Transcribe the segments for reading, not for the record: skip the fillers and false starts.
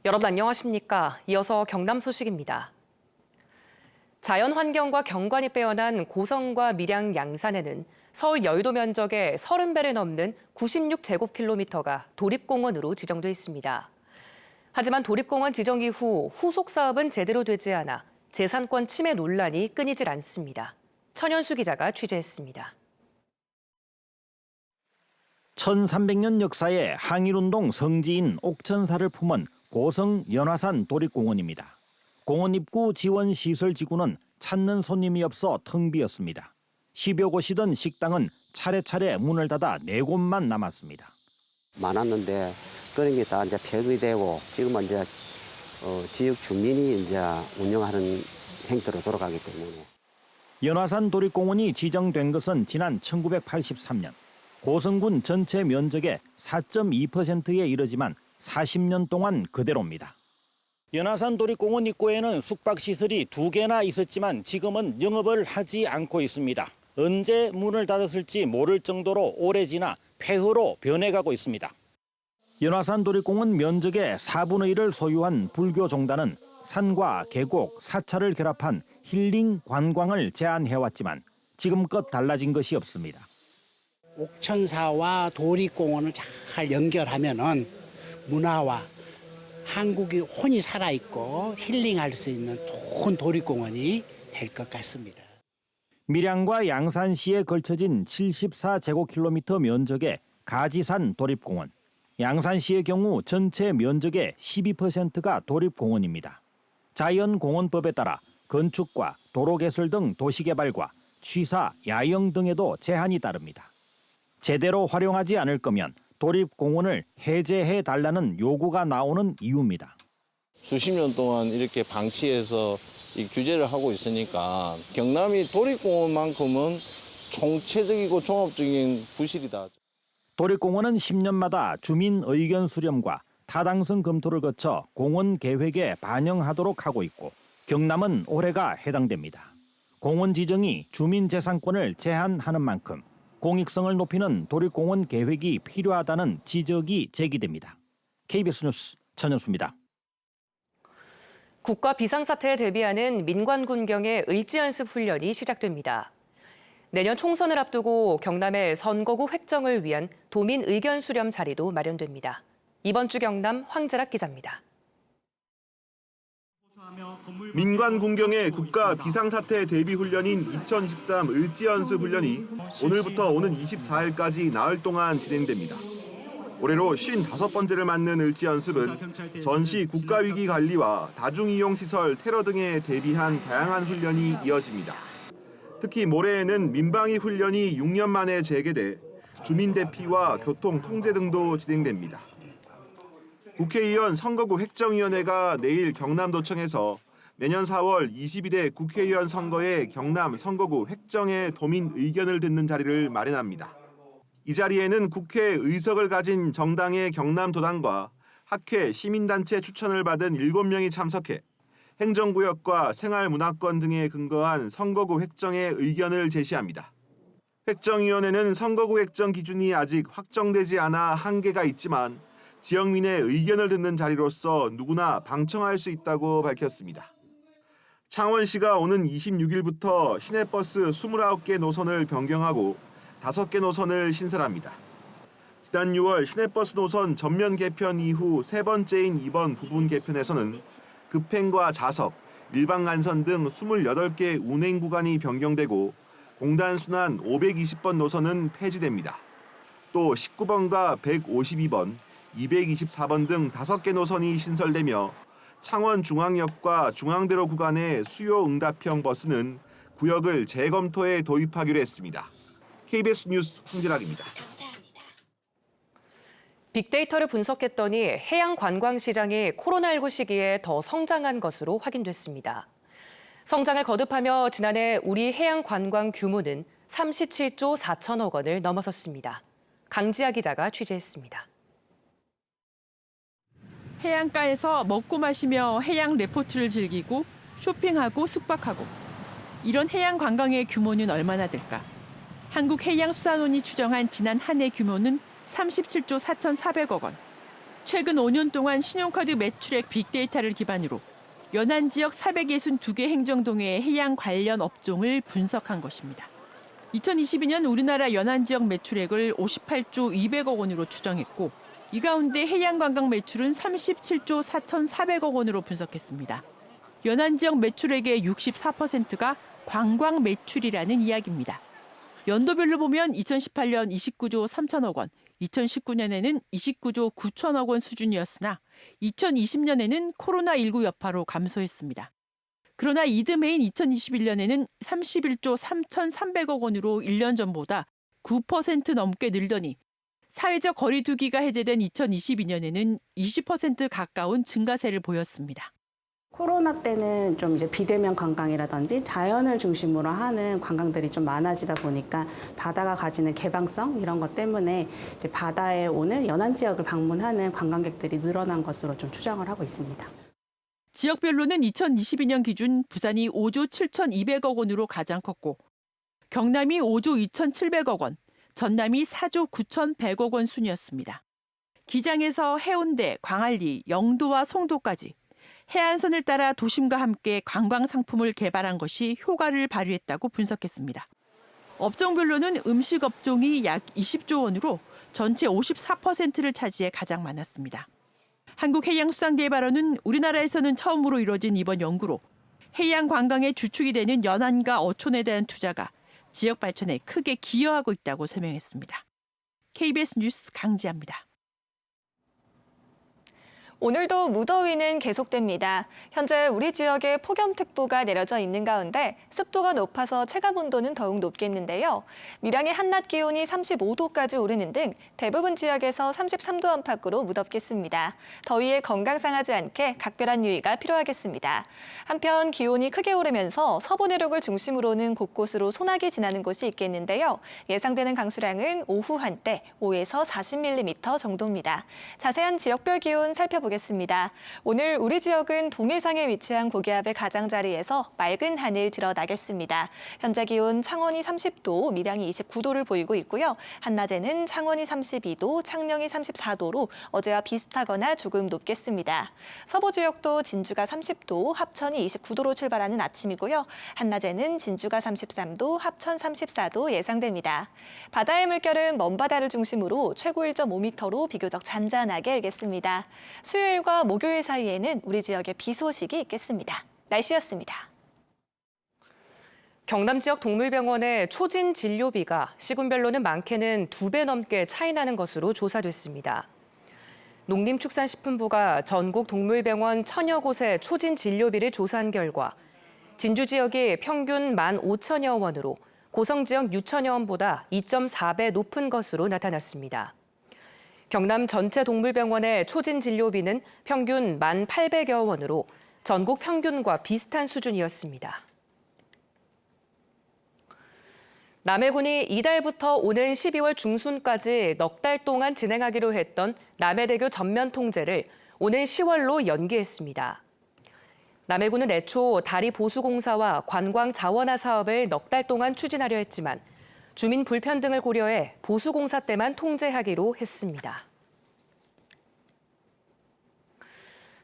여러분 안녕하십니까? 이어서 경남 소식입니다. 자연환경과 경관이 빼어난 고성과 밀양 양산에는 서울 여의도 면적의 30배를 넘는 96제곱킬로미터가 도립공원으로 지정돼 있습니다. 하지만 도립공원 지정 이후 후속 사업은 제대로 되지 않아 재산권 침해 논란이 끊이질 않습니다. 천연수 기자가 취재했습니다. 1300년 역사의 항일운동 성지인 옥천사를 품은 고성 연화산 도립공원입니다. 공원 입구 지원 시설 지구는 찾는 손님이 없어 텅 비었습니다. 10여 곳이던 식당은 차례차례 문을 닫아 4곳만 남았습니다. 많았는데 그런 게 다 이제 폐업이 되고 지금은 이제 지역 주민이 이제 운영하는 행태로 돌아가기 때문에. 연화산 도립공원이 지정된 것은 지난 1983년. 고성군 전체 면적의 4.2%에 이르지만 40년 동안 그대로입니다. 연화산 도립공원 입구에는 숙박시설이 2개나 있었지만 지금은 영업을 하지 않고 있습니다. 언제 문을 닫았을지 모를 정도로 오래 지나 폐허로 변해가고 있습니다. 연화산 도립공원 면적의 4분의 1을 소유한 불교종단은 산과 계곡, 사찰을 결합한 힐링 관광을 제안해왔지만 지금껏 달라진 것이 없습니다. 옥천사와 도립공원을 잘 연결하면은 문화와 한국이 혼이 살아있고 힐링할 수 있는 좋은 도립공원이 될 것 같습니다. 밀양과 양산시에 걸쳐진 74제곱킬로미터 면적의 가지산 도립공원. 양산시의 경우 전체 면적의 12%가 도립공원입니다. 자연공원법에 따라 건축과 도로개설 등 도시개발과 취사, 야영 등에도 제한이 따릅니다. 제대로 활용하지 않을 거면 도립공원을 해제해달라는 요구가 나오는 이유입니다. 수십 년 동안 이렇게 방치해서 이 규제를 하고 있으니까 경남이 도립공원만큼은 총체적이고 종합적인 부실이다. 도립공원은 10년마다 주민 의견 수렴과 타당성 검토를 거쳐 공원 계획에 반영하도록 하고 있고 경남은 올해가 해당됩니다. 공원 지정이 주민 재산권을 제한하는 만큼 공익성을 높이는 도립공원 계획이 필요하다는 지적이 제기됩니다. KBS 뉴스 천연수입니다. 국가 비상사태에 대비하는 민관군경의 을지연습 훈련이 시작됩니다. 내년 총선을 앞두고 경남의 선거구 획정을 위한 도민 의견 수렴 자리도 마련됩니다. 이번 주 경남 황재락 기자입니다. 민관군경의 국가 비상사태 대비 훈련인 2023 을지연습 훈련이 오늘부터 오는 24일까지 나흘 동안 진행됩니다. 올해로 55번째를 맞는 을지연습은 전시 국가위기 관리와 다중이용시설 테러 등에 대비한 다양한 훈련이 이어집니다. 특히 모레에는 민방위 훈련이 6년 만에 재개돼 주민 대피와 교통 통제 등도 진행됩니다. 국회의원 선거구 획정위원회가 내일 경남도청에서 내년 4월 22대 국회의원 선거의 경남 선거구 획정의 도민 의견을 듣는 자리를 마련합니다. 이 자리에는 국회 의석을 가진 정당의 경남도당과 학회, 시민단체 추천을 받은 7명이 참석해 행정구역과 생활문화권 등에 근거한 선거구 획정의 의견을 제시합니다. 획정위원회는 선거구 획정 기준이 아직 확정되지 않아 한계가 있지만 지역민의 의견을 듣는 자리로서 누구나 방청할 수 있다고 밝혔습니다. 창원시가 오는 26일부터 시내버스 29개 노선을 변경하고 5개 노선을 신설합니다. 지난 6월 시내버스 노선 전면 개편 이후 세 번째인 이번 부분 개편에서는 급행과 좌석, 일반 간선 등 28개 운행 구간이 변경되고 공단 순환 520번 노선은 폐지됩니다. 또 19번과 152번, 224번 등 5개 노선이 신설되며 창원 중앙역과 중앙대로 구간의 수요 응답형 버스는 구역을 재검토해 도입하기로 했습니다. KBS 뉴스 황재락입니다. 빅데이터를 분석했더니 해양 관광 시장이 코로나19 시기에 더 성장한 것으로 확인됐습니다. 성장을 거듭하며 지난해 우리 해양 관광 규모는 37조 4천억 원을 넘어섰습니다. 강지아 기자가 취재했습니다. 해안가에서 먹고 마시며 해양 레포츠를 즐기고 쇼핑하고 숙박하고 이런 해양 관광의 규모는 얼마나 될까? 한국해양수산원이 추정한 지난 한 해 규모는 37조 4,400억 원. 최근 5년 동안 신용카드 매출액 빅데이터를 기반으로 연안 지역 462개 행정동의 해양 관련 업종을 분석한 것입니다. 2022년 우리나라 연안 지역 매출액을 58조 200억 원으로 추정했고 이 가운데 해양 관광 매출은 37조 4,400억 원으로 분석했습니다. 연안 지역 매출액의 64%가 관광 매출이라는 이야기입니다. 연도별로 보면 2018년 29조 3천억 원, 2019년에는 29조 9천억 원 수준이었으나 2020년에는 코로나19 여파로 감소했습니다. 그러나 이듬해인 2021년에는 31조 3,300억 원으로 1년 전보다 9% 넘게 늘더니 사회적 거리 두기가 해제된 2022년에는 20% 가까운 증가세를 보였습니다. 코로나 때는 좀 이제 비대면 관광이라든지 자연을 중심으로 하는 관광들이 좀 많아지다 보니까 바다가 가지는 개방성 이런 것 때문에 이제 바다에 오는 연안 지역을 방문하는 관광객들이 늘어난 것으로 좀 추정을 하고 있습니다. 지역별로는 2022년 기준 부산이 5조 7,200억 원으로 가장 컸고 경남이 5조 2,700억 원, 전남이 4조 9,100억 원 순이었습니다. 기장에서 해운대, 광안리, 영도와 송도까지 해안선을 따라 도심과 함께 관광 상품을 개발한 것이 효과를 발휘했다고 분석했습니다. 업종별로는 음식 업종이 약 20조 원으로 전체 54%를 차지해 가장 많았습니다. 한국해양수산개발원은 우리나라에서는 처음으로 이뤄진 이번 연구로 해양 관광의 주축이 되는 연안과 어촌에 대한 투자가 지역 발전에 크게 기여하고 있다고 설명했습니다. KBS 뉴스 강지아입니다. 오늘도 무더위는 계속됩니다. 현재 우리 지역에 폭염특보가 내려져 있는 가운데 습도가 높아서 체감온도는 더욱 높겠는데요. 밀양의 한낮 기온이 35도까지 오르는 등 대부분 지역에서 33도 안팎으로 무덥겠습니다. 더위에 건강 상하지 않게 각별한 유의가 필요하겠습니다. 한편 기온이 크게 오르면서 서부 내륙을 중심으로는 곳곳으로 소나기 지나는 곳이 있겠는데요. 예상되는 강수량은 오후 한때 5에서 40mm 정도입니다. 자세한 지역별 기온 살펴보겠습니다. 오늘 우리 지역은 동해상에 위치한 고기압의 가장자리에서 맑은 하늘 드러나겠습니다. 현재 기온 창원이 30도, 밀양이 29도를 보이고 있고요. 한낮에는 창원이 32도, 창녕이 34도로 어제와 비슷하거나 조금 높겠습니다. 서부 지역도 진주가 30도, 합천이 29도로 출발하는 아침이고요. 한낮에는 진주가 33도, 합천 34도 예상됩니다. 바다의 물결은 먼바다를 중심으로 최고 1.5m로 비교적 잔잔하게 일겠습니다. 수요일과 목요일 사이에는 우리 지역에 비 소식이 있겠습니다. 날씨였습니다. 경남 지역 동물병원의 초진 진료비가 시군별로는 많게는 2배 넘게 차이 나는 것으로 조사됐습니다. 농림축산식품부가 전국 동물병원 1000여 곳의 초진 진료비를 조사한 결과 진주 지역이 평균 15,000여 원으로 고성 지역 6,000여 원보다 2.4배 높은 것으로 나타났습니다. 경남 전체 동물병원의 초진 진료비는 평균 1,800여 원으로 전국 평균과 비슷한 수준이었습니다. 남해군이 이달부터 오는 12월 중순까지 넉 달 동안 진행하기로 했던 남해대교 전면 통제를 오는 10월로 연기했습니다. 남해군은 애초 다리 보수 공사와 관광 자원화 사업을 넉 달 동안 추진하려 했지만 주민 불편 등을 고려해 보수 공사 때만 통제하기로 했습니다.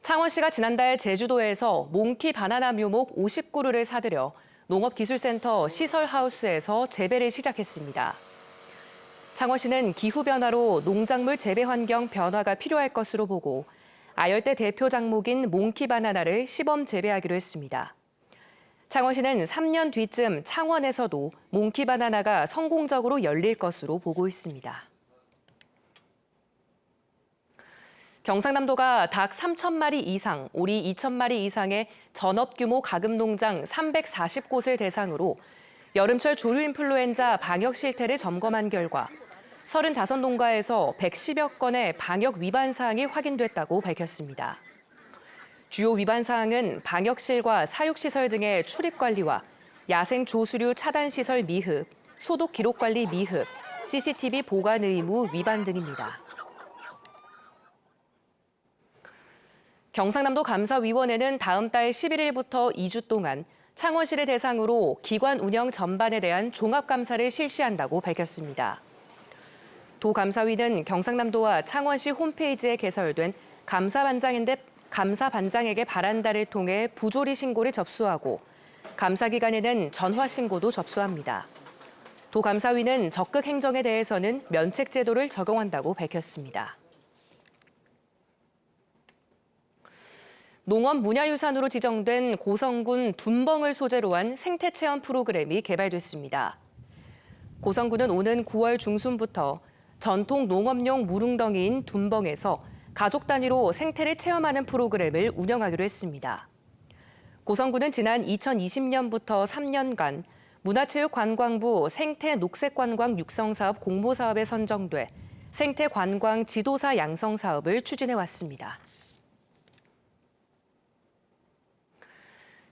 창원시가 지난달 제주도에서 몽키 바나나 묘목 50그루를 사들여 농업기술센터 시설하우스에서 재배를 시작했습니다. 창원시는 기후변화로 농작물 재배 환경 변화가 필요할 것으로 보고 아열대 대표 작목인 몽키 바나나를 시범 재배하기로 했습니다. 창원시는 3년 뒤쯤 창원에서도 몽키 바나나가 성공적으로 열릴 것으로 보고 있습니다. 경상남도가 닭 3,000마리 이상, 오리 2,000마리 이상의 전업규모 가금농장 340곳을 대상으로 여름철 조류인플루엔자 방역 실태를 점검한 결과 35농가에서 110여 건의 방역 위반 사항이 확인됐다고 밝혔습니다. 주요 위반 사항은 방역실과 사육시설 등의 출입관리와 야생 조수류 차단시설 미흡, 소독 기록관리 미흡, CCTV 보관 의무 위반 등입니다. 경상남도 감사위원회는 다음 달 11일부터 2주 동안 창원시를 대상으로 기관 운영 전반에 대한 종합감사를 실시한다고 밝혔습니다. 도감사위는 경상남도와 창원시 홈페이지에 개설된 감사반장에게 바란다를 통해 부조리 신고를 접수하고 감사 기간에는 전화 신고도 접수합니다. 도감사위는 적극 행정에 대해서는 면책 제도를 적용한다고 밝혔습니다. 농업 문화유산으로 지정된 고성군 둔벙을 소재로 한 생태체험 프로그램이 개발됐습니다. 고성군은 오는 9월 중순부터 전통 농업용 무릉덩이인 둔벙에서 가족 단위로 생태를 체험하는 프로그램을 운영하기로 했습니다. 고성군은 지난 2020년부터 3년간 문화체육관광부 생태녹색관광 육성사업 공모사업에 선정돼 생태관광 지도사 양성 사업을 추진해왔습니다.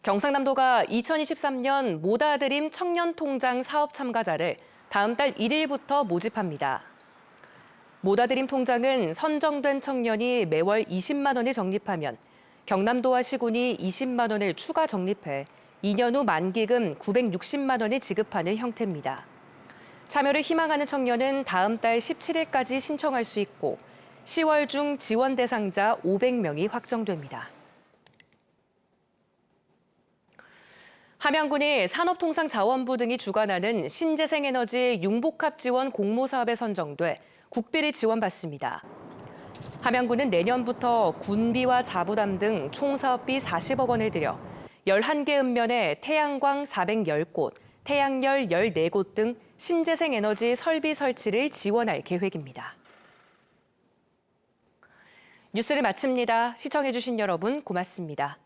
경상남도가 2023년 모다드림 청년통장 사업 참가자를 다음 달 1일부터 모집합니다. 모다드림 통장은 선정된 청년이 매월 20만 원을 적립하면 경남도와 시군이 20만 원을 추가 적립해 2년 후 만기금 960만 원을 지급하는 형태입니다. 참여를 희망하는 청년은 다음 달 17일까지 신청할 수 있고 10월 중 지원 대상자 500명이 확정됩니다. 함양군이 산업통상자원부 등이 주관하는 신재생에너지 융복합 지원 공모사업에 선정돼 국비를 지원받습니다. 함양군은 내년부터 군비와 자부담 등 총 사업비 40억 원을 들여 11개 읍면에 태양광 410곳, 태양열 14곳 등 신재생에너지 설비 설치를 지원할 계획입니다. 뉴스를 마칩니다. 시청해주신 여러분 고맙습니다.